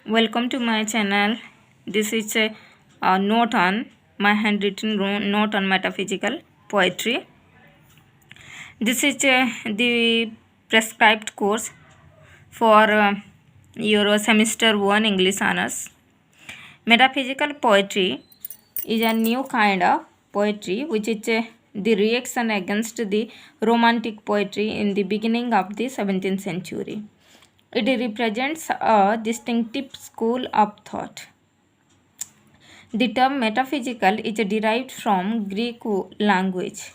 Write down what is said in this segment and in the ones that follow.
Welcome to my channel. This is a note on my handwritten note on metaphysical poetry. This is the prescribed course for your semester 1 English honors. Metaphysical poetry is a new kind of poetry which is the reaction against the romantic poetry in the beginning of the 17th century. It represents a distinctive school of thought. The term metaphysical is derived from Greek language.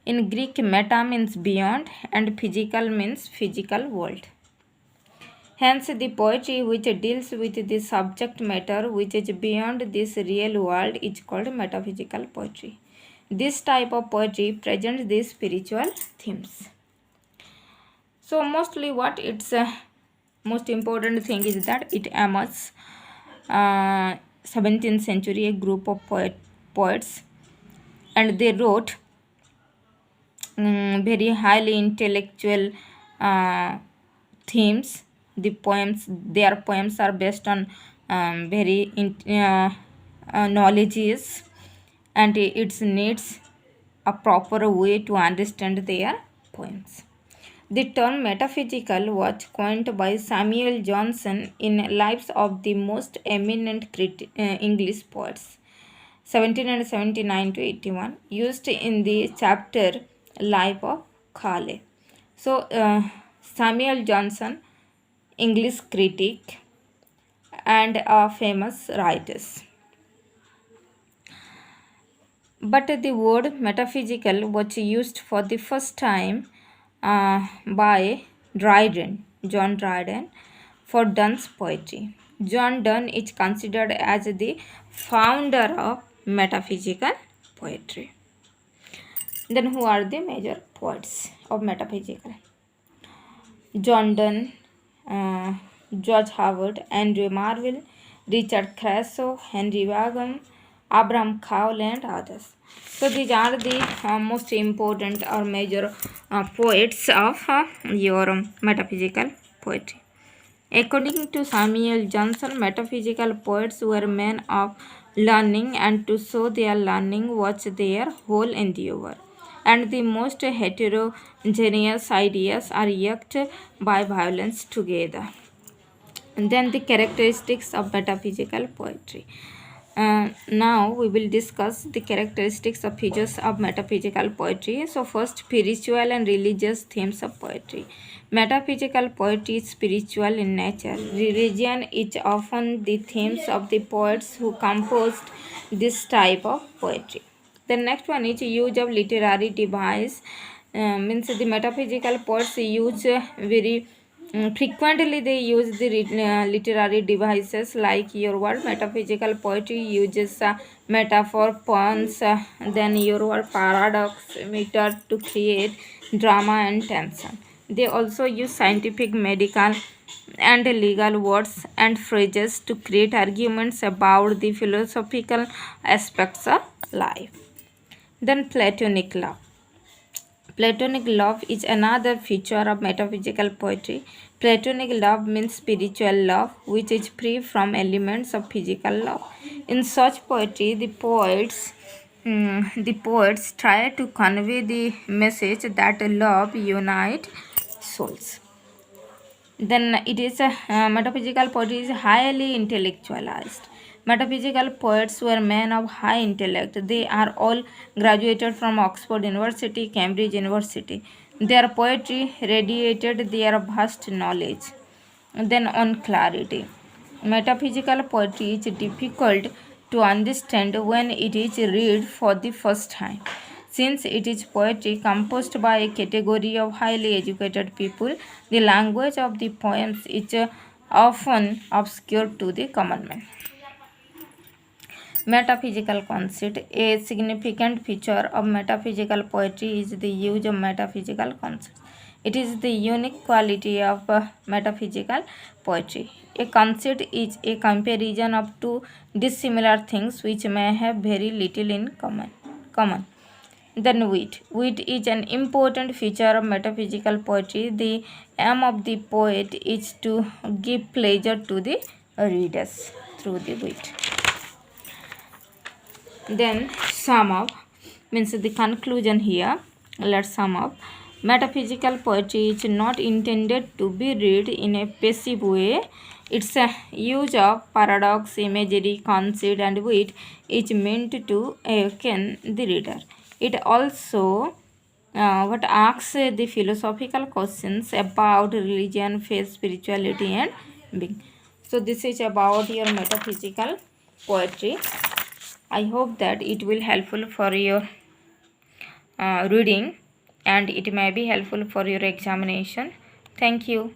In Greek, meta means beyond and physical means physical world. Hence, the poetry which deals with the subject matter which is beyond this real world is called metaphysical poetry. This type of poetry presents the spiritual themes. So, mostly what its most important thing is that it emerges 17th century, a group of poets, and they wrote very highly intellectual themes. Their poems are based on very knowledges, and it needs a proper way to understand their poems. The term metaphysical was coined by Samuel Johnson in Lives of the Most Eminent English Poets, 1779 to 81, used in the chapter Life of Khale. So, Samuel Johnson, English critic and a famous writer. But the word metaphysical was used for the first time by John Dryden, for Donne's poetry. John Donne is considered as the founder of metaphysical poetry. Then who are the major poets of metaphysical? John Donne, George Howard, Andrew Marvell, Richard Crasso, Henry Wagham, Abraham Cowley and others. So these are the most important or major poets of your metaphysical poetry. According to Samuel Johnson, metaphysical poets were men of learning, and to show their learning was their whole endeavor. And the most heterogeneous ideas are yaked by violence together. And then the characteristics of metaphysical poetry. Now we will discuss the characteristics of features of metaphysical poetry. So first, spiritual and religious themes of poetry. Metaphysical poetry is spiritual in nature. Religion is often the themes of the poets who composed this type of poetry. The next one is use of literary device. Means the metaphysical poets use very frequently they use the literary devices like your word. Metaphysical poetry uses metaphor, puns, then your word paradox, meter to create drama and tension. They also use scientific, medical and legal words and phrases to create arguments about the philosophical aspects of life. Then Platonic love. Platonic love is another feature of metaphysical poetry. Platonic love means spiritual love, which is free from elements of physical love. In such poetry, the poets try to convey the message that love unites souls. Then it is metaphysical poetry is highly intellectualized. Metaphysical poets were men of high intellect. They are all graduated from Oxford University, Cambridge University. Their poetry radiated their vast knowledge. Then on clarity. Metaphysical poetry is difficult to understand when it is read for the first time. Since it is poetry composed by a category of highly educated people, the language of the poems is often obscure to the common man. Metaphysical concept. A significant feature of metaphysical poetry is the use of metaphysical concepts. It is the unique quality of metaphysical poetry. A concept is a comparison of two dissimilar things which may have very little in common. Then wit. Wit is an important feature of metaphysical poetry. The aim of the poet is to give pleasure to the readers through the wit. Then sum up means the conclusion here. Let's sum up. Metaphysical poetry is not intended to be read in a passive way. Its use of paradox, imagery, conceit, and wit is meant to awaken the reader. It also what asks the philosophical questions about religion, faith, spirituality, and being. So this is about your metaphysical poetry. I hope that it will helpful for your reading, and it may be helpful for your examination. Thank you.